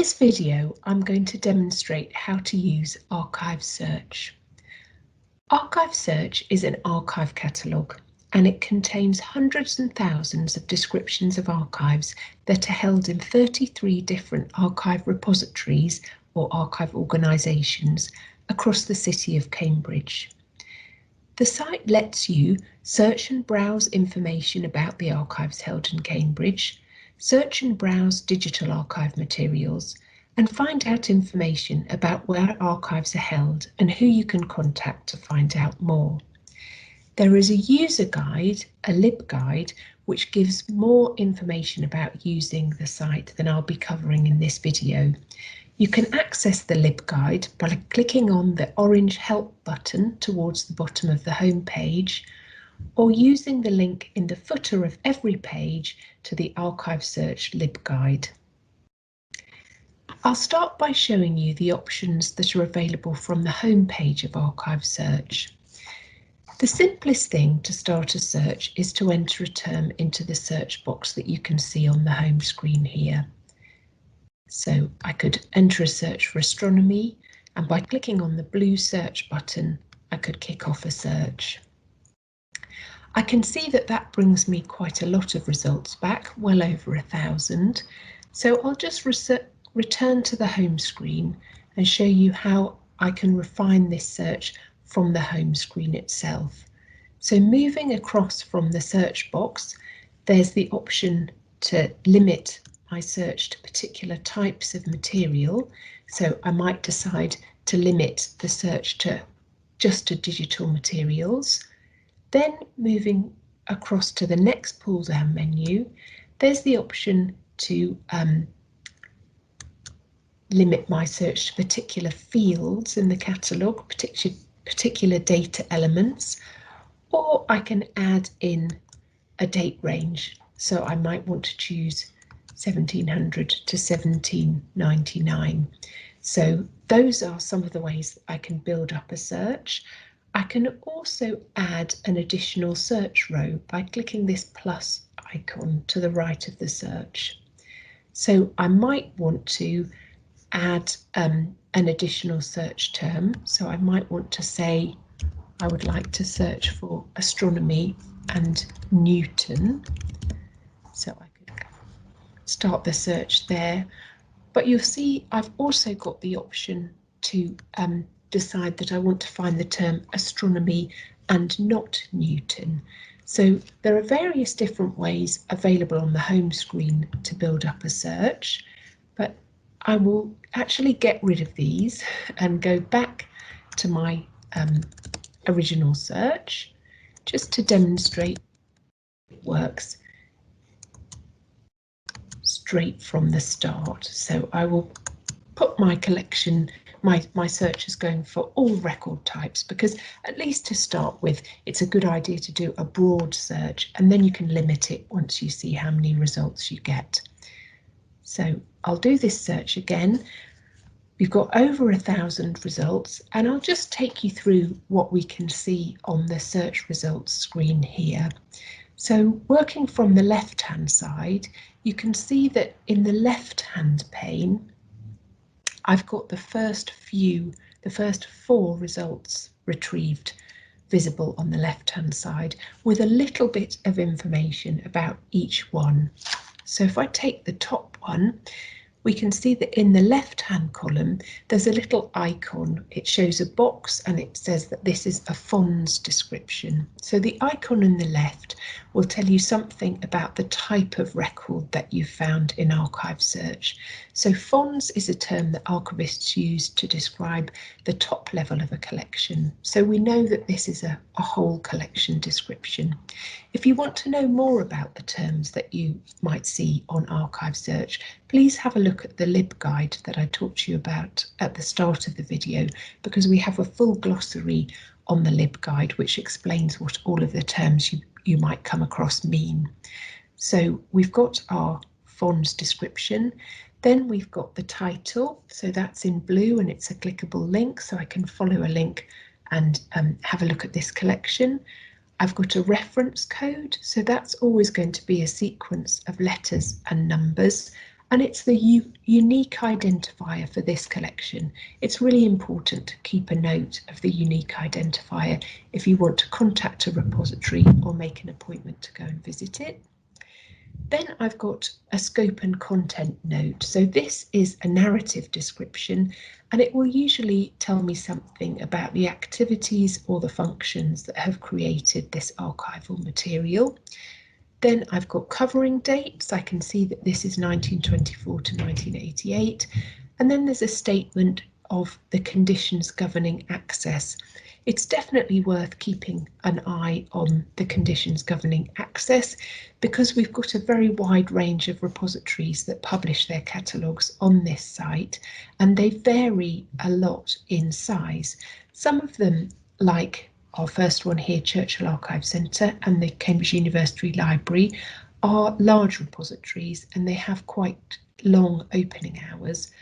this video, I'm going to demonstrate how to use ArchiveSearch. ArchiveSearch is an archive catalogue, and it contains hundreds and thousands of descriptions of archives that are held in 33 different archive repositories or archive organisations across the city of Cambridge. The site lets you search and browse information about the archives held in Cambridge, search and browse digital archive materials, and find out information about where archives are held and who you can contact to find out more. There is a user guide, a LibGuide, which gives more information about using the site than I'll be covering in this video. You can access the LibGuide by clicking on the orange Help button towards the bottom of the home page, or using the link in the footer of every page to the ArchiveSearch LibGuide. I'll start by showing you the options that are available from the home page of ArchiveSearch. The simplest thing to start a search is to enter a term into the search box that you can see on the home screen here. So I could enter a search for astronomy, and by clicking on the blue search button, I could kick off a search. I can see that that brings me quite a lot of results back, well over 1,000. So I'll just return to the home screen and show you how I can refine this search from the home screen itself. So moving across from the search box, there's the option to limit my search to particular types of material. So I might decide to limit the search just to digital materials. Then moving across to the next pull down menu, there's the option to limit my search to particular fields in the catalogue, particular data elements, or I can add in a date range. So I might want to choose 1700 to 1799. So those are some of the ways that I can build up a search. I can also add an additional search row by clicking this plus icon to the right of the search. So I might want to add an additional search term. So I might want to say I would like to search for astronomy and Newton. So I could start the search there. But you'll see I've also got the option to decide that I want to find the term astronomy and not Newton. So there are various different ways available on the home screen to build up a search, but I will actually get rid of these and go back to my original search just to demonstrate it works straight from the start. So I will put my collection, my search is going for all record types, because at least to start with, it's a good idea to do a broad search, and then you can limit it once you see how many results you get. So I'll do this search again. We've got over 1,000 results, and I'll just take you through what we can see on the search results screen here. So working from the left-hand side, you can see that in the left-hand pane, I've got the first 4 results retrieved visible on the left-hand side, with a little bit of information about each one. So if I take the top one, we can see that in the left-hand column, there's a little icon. It shows a box and it says that this is a FONS description. So the icon on the left will tell you something about the type of record that you found in ArchiveSearch. So FONS is a term that archivists use to describe the top level of a collection. So we know that this is a whole collection description. If you want to know more about the terms that you might see on ArchiveSearch, please have a look at the LibGuide that I talked to you about at the start of the video, because we have a full glossary on the LibGuide which explains what all of the terms you might come across mean. So we've got our FONS description, then we've got the title, so that's in blue and it's a clickable link, so I can follow a link and have a look at this collection. I've got a reference code, so that's always going to be a sequence of letters and numbers, and it's the unique identifier for this collection. It's really important to keep a note of the unique identifier if you want to contact a repository or make an appointment to go and visit it. Then I've got a scope and content note. So this is a narrative description, and it will usually tell me something about the activities or the functions that have created this archival material. Then I've got covering dates. I can see that this is 1924 to 1988. And then there's a statement of the conditions governing access. It's definitely worth keeping an eye on the conditions governing access, because we've got a very wide range of repositories that publish their catalogues on this site, and they vary a lot in size. Some of them, like our first one here, Churchill Archive Centre and the Cambridge University Library, are large repositories and they have quite long opening hours.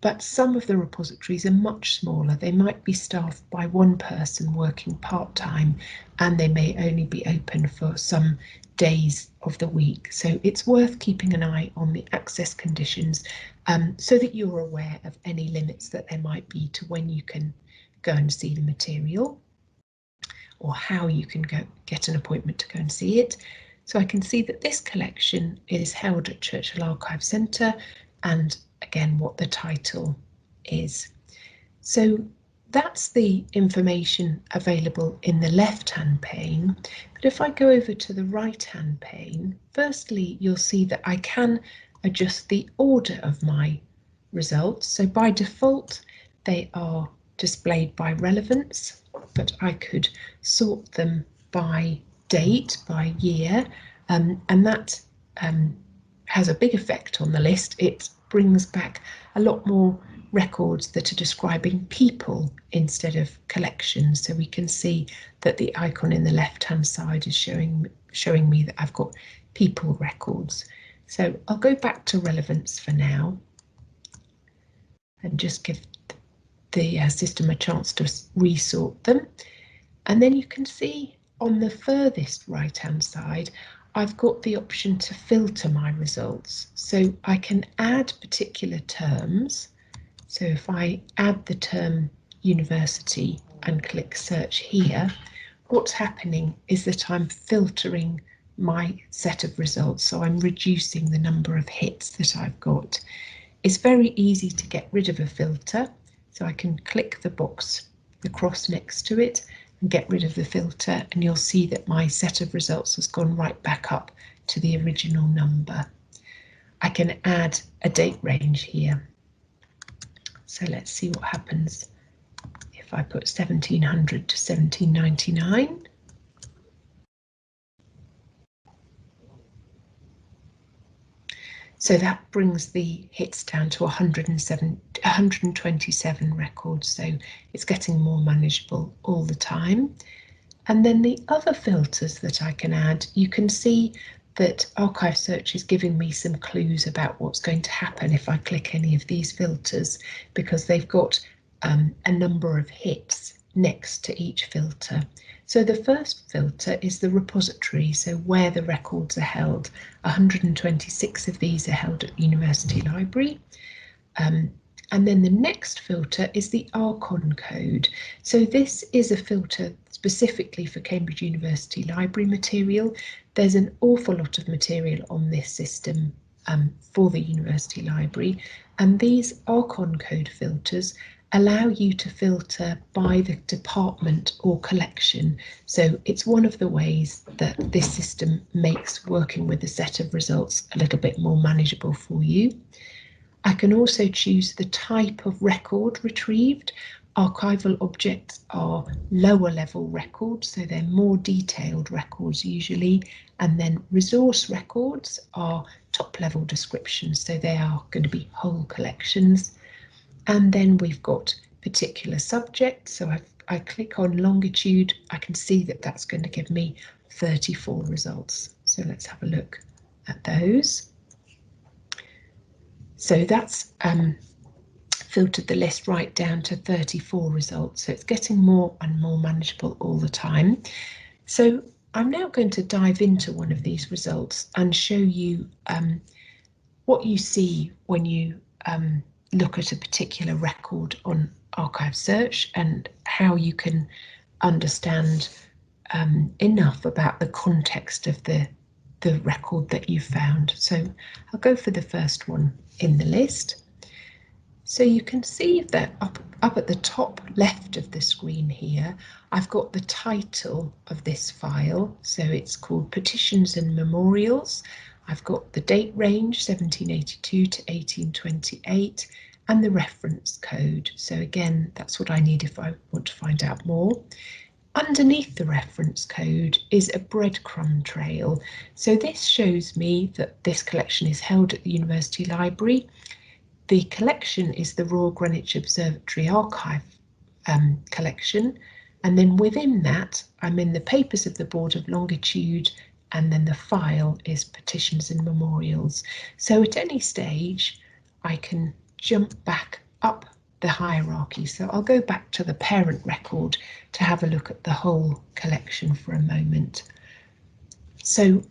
But some of the repositories are much smaller. They might be staffed by one person working part-time, and they may only be open for some days of the week. So it's worth keeping an eye on the access conditions, so that you're aware of any limits that there might be to when you can go and see the material, or how you can go get an appointment to go and see it. So I can see that this collection is held at Churchill Archive Centre, and again what the title is. So that's the information available in the left-hand pane. But if I go over to the right-hand pane, firstly you'll see that I can adjust the order of my results. So by default they are displayed by relevance, but I could sort them by date, by year, and that has a big effect on the list. It brings back a lot more records that are describing people instead of collections. So we can see that the icon in the left-hand side is showing me that I've got people records. So I'll go back to relevance for now and just give the system a chance to resort them. And then you can see on the furthest right-hand side, I've got the option to filter my results. So I can add particular terms. So if I add the term university and click search here, what's happening is that I'm filtering my set of results. So I'm reducing the number of hits that I've got. It's very easy to get rid of a filter. So I can click the box, the cross next to it, and get rid of the filter, and you'll see that my set of results has gone right back up to the original number. I can add a date range here. So let's see what happens if I put 1700 to 1799. So that brings the hits down to 127 records, so it's getting more manageable all the time. And then the other filters that I can add, you can see that ArchiveSearch is giving me some clues about what's going to happen if I click any of these filters, because they've got a number of hits next to each filter. So the first filter is the repository, so where the records are held. 126 of these are held at the University Library. And then the next filter is the ARCON code. So this is a filter specifically for Cambridge University Library material. There's an awful lot of material on this system for the University Library, and these ARCON code filters allow you to filter by the department or collection. So it's one of the ways that this system makes working with a set of results a little bit more manageable for you. I can also choose the type of record retrieved. Archival objects are lower level records, so they're more detailed records usually, and then resource records are top level descriptions, so they are going to be whole collections. And then we've got particular subjects, so if I click on longitude, I can see that that's going to give me 34 results. So let's have a look at those. So that's filtered the list right down to 34 results, so it's getting more and more manageable all the time. So I'm now going to dive into one of these results and show you what you see when you look at a particular record on ArchiveSearch and how you can understand enough about the context of the record that you found. So I'll go for the first one in the list. So you can see that up at the top left of the screen here, I've got the title of this file. So it's called Petitions and Memorials. I've got the date range 1782 to 1828 and the reference code. So again, that's what I need if I want to find out more. Underneath the reference code is a breadcrumb trail. So this shows me that this collection is held at the University Library. The collection is the Royal Greenwich Observatory Archive collection, and then within that I'm in the Papers of the Board of Longitude, and then the file is Petitions and Memorials. So at any stage I can jump back up the hierarchy. So I'll go back to the parent record to have a look at the whole collection for a moment. So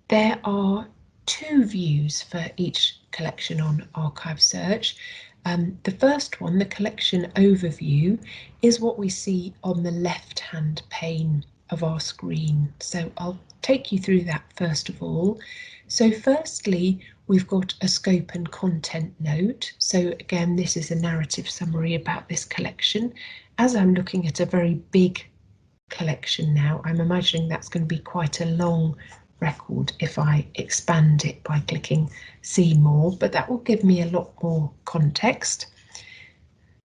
there are two views for each collection on ArchiveSearch. The first one, the collection overview, is what we see on the left-hand pane of our screen. So I'll take you through that first of all. So firstly, we've got a scope and content note. So again, this is a narrative summary about this collection. As I'm looking at a very big collection now, I'm imagining that's going to be quite a long record if I expand it by clicking see more, but that will give me a lot more context.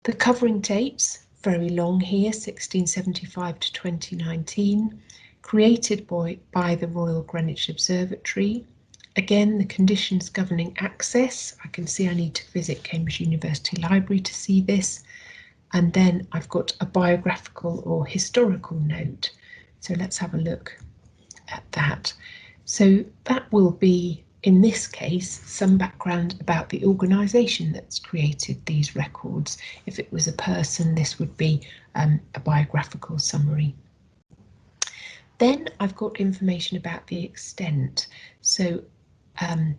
The covering dates, very long here, 1675 to 2019, created by the Royal Greenwich Observatory. Again, the conditions governing access, I can see I need to visit Cambridge University Library to see this. And then I've got a biographical or historical note. So let's have a look at that. So that will be, in this case, some background about the organisation that's created these records. If it was a person, this would be a biographical summary. Then I've got information about the extent. So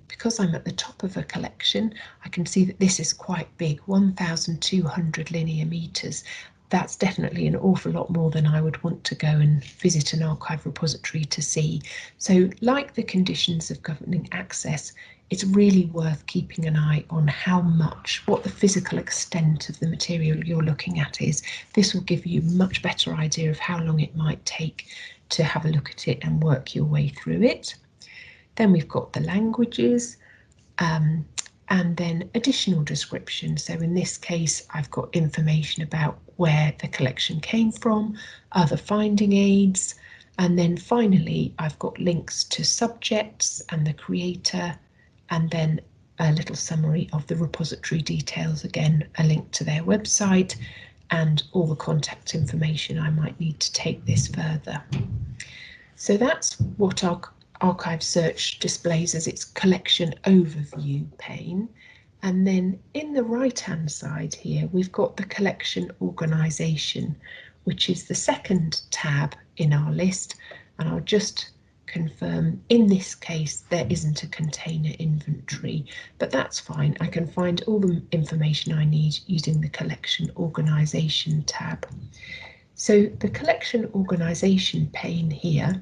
because I'm at the top of a collection, I can see that this is quite big, 1,200 linear metres. That's definitely an awful lot more than I would want to go and visit an archive repository to see. So like the conditions of governing access, it's really worth keeping an eye on how much, what the physical extent of the material you're looking at is. This will give you a much better idea of how long it might take to have a look at it and work your way through it. Then we've got the languages, and then additional description. So in this case, I've got information about where the collection came from, other finding aids, and then finally I've got links to subjects and the creator, and then a little summary of the repository details, again a link to their website and all the contact information I might need to take this further. So that's what our ArchiveSearch displays as its collection overview pane. And then in the right hand side here, we've got the collection organisation, which is the second tab in our list. And I'll just confirm, in this case, there isn't a container inventory, but that's fine. I can find all the information I need using the collection organisation tab. So the collection organisation pane here,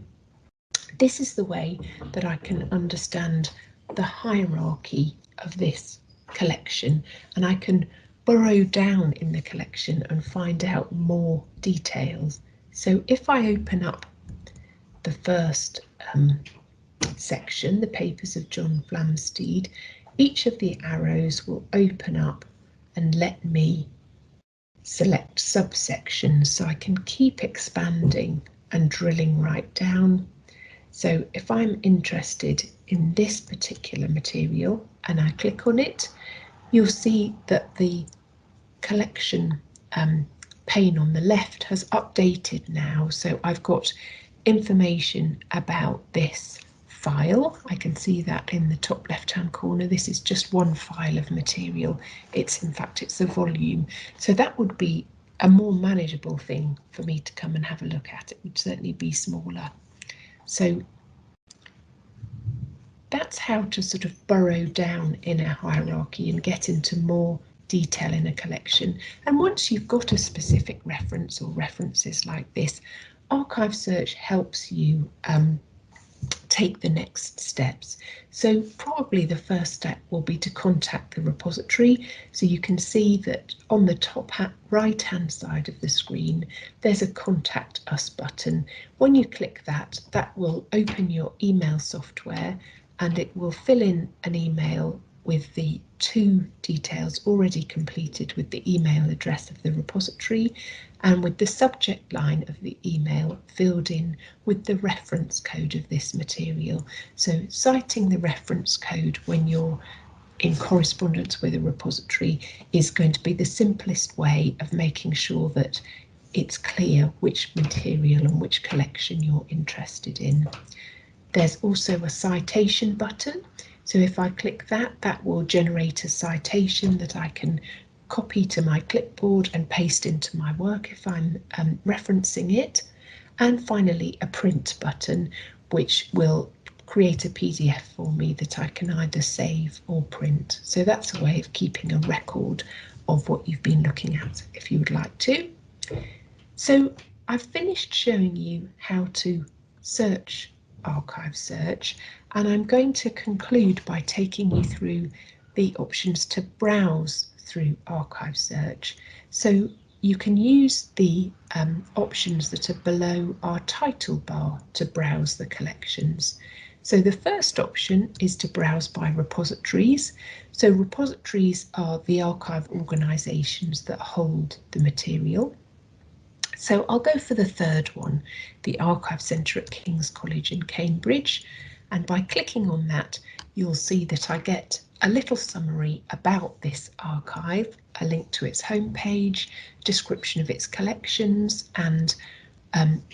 this is the way that I can understand the hierarchy of this collection, and I can burrow down in the collection and find out more details. So if I open up the first section, the Papers of John Flamsteed, each of the arrows will open up and let me select subsections, so I can keep expanding and drilling right down. So if I'm interested in this particular material and I click on it, you'll see that the collection pane on the left has updated now. So I've got information about this file. I can see that in the top left-hand corner. This is just one file of material. It's a volume. So that would be a more manageable thing for me to come and have a look at. It would certainly be smaller. So that's how to sort of burrow down in a hierarchy and get into more detail in a collection. And once you've got a specific reference or references like this, ArchiveSearch helps you take the next steps. So probably the first step will be to contact the repository. So you can see that on the top right hand side of the screen there's a Contact Us button. When you click that, that will open your email software and it will fill in an email with the 2 details already completed with the email address of the repository and with the subject line of the email filled in with the reference code of this material. So citing the reference code when you're in correspondence with a repository is going to be the simplest way of making sure that it's clear which material and which collection you're interested in. There's also a citation button. So if I click that, that will generate a citation that I can copy to my clipboard and paste into my work if I'm referencing it. And finally, a print button, which will create a PDF for me that I can either save or print. So that's a way of keeping a record of what you've been looking at if you would like to. So I've finished showing you how to search ArchiveSearch, and I'm going to conclude by taking you through the options to browse through ArchiveSearch. So you can use the options that are below our title bar to browse the collections. So the first option is to browse by repositories. So repositories are the archive organisations that hold the material. So I'll go for the third one, the Archive Centre at King's College in Cambridge, and by clicking on that you'll see that I get a little summary about this archive, a link to its homepage, description of its collections and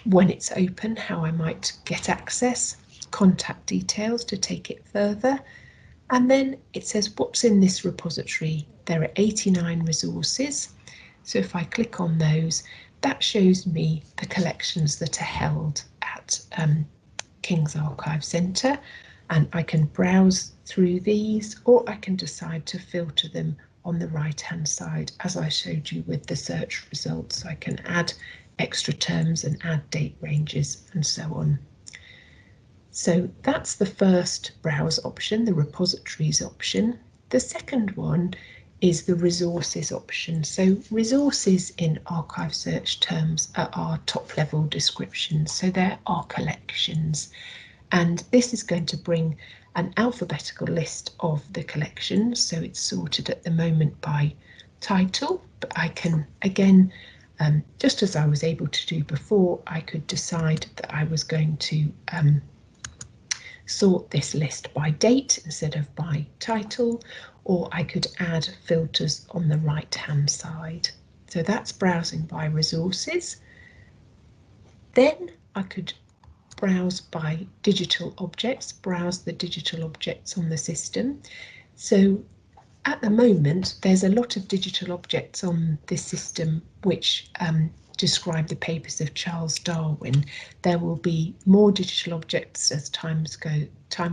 when it's open, how I might get access, contact details to take it further, and then it says what's in this repository. There are 89 resources, so if I click on those, that shows me the collections that are held at King's Archive Centre, and I can browse through these or I can decide to filter them on the right hand side as I showed you with the search results. I can add extra terms and add date ranges and so on. So that's the first browse option, the repositories option. The second one is the resources option. So resources in ArchiveSearch terms are our top level descriptions. So they're our collections. And this is going to bring an alphabetical list of the collections. So it's sorted at the moment by title, but I can again, just as I was able to do before, I could decide that I was going to sort this list by date instead of by title, or I could add filters on the right hand side. So that's browsing by resources. Then I could browse by digital objects, browse the digital objects on the system. So at the moment there's a lot of digital objects on this system which describe the papers of Charles Darwin. There will be more digital objects as time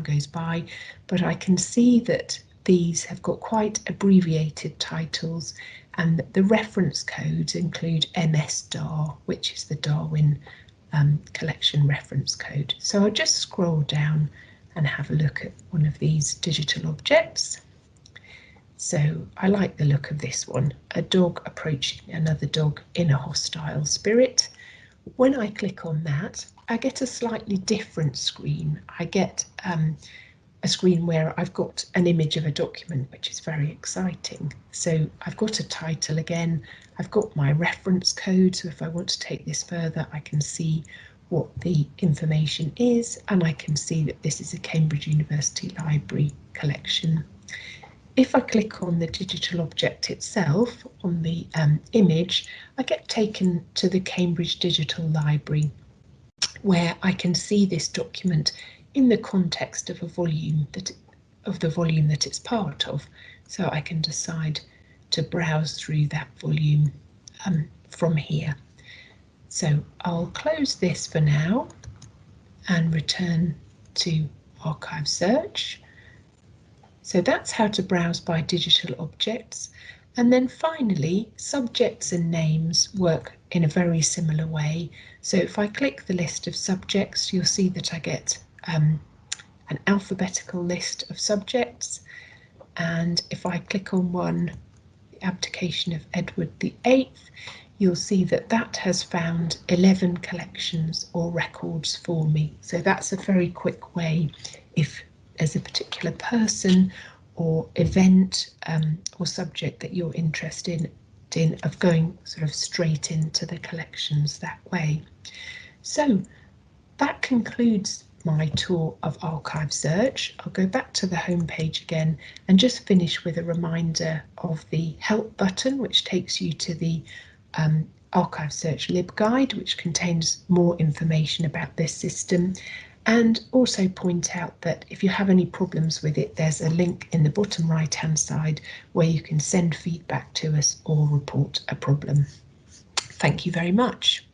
goes by, but I can see that these have got quite abbreviated titles and the reference codes include MS-DAR, which is the Darwin collection reference code. So I'll just scroll down and have a look at one of these digital objects. So I like the look of this one, a dog approaching another dog in a hostile spirit. When I click on that, I get a slightly different screen. I get a screen where I've got an image of a document, which is very exciting. So I've got a title again, I've got my reference code, so if I want to take this further I can see what the information is, and I can see that this is a Cambridge University Library collection. If I click on the digital object itself, on the image, I get taken to the Cambridge Digital Library, where I can see this document in the context of a volume the volume that it's part of. So I can decide to browse through that volume from here. So I'll close this for now and return to ArchiveSearch. So that's how to browse by digital objects. And then finally, subjects and names work in a very similar way. So if I click the list of subjects, you'll see that I get an alphabetical list of subjects. And if I click on one, the abdication of Edward VIII, you'll see that that has found 11 collections or records for me. So that's a very quick way, if there's a particular person or event or subject that you're interested in, of going sort of straight into the collections that way. So that concludes my tour of ArchiveSearch. I'll go back to the home page again and just finish with a reminder of the help button, which takes you to the ArchiveSearch LibGuide, which contains more information about this system, and also point out that if you have any problems with it, there's a link in the bottom right hand side where you can send feedback to us or report a problem. Thank you very much.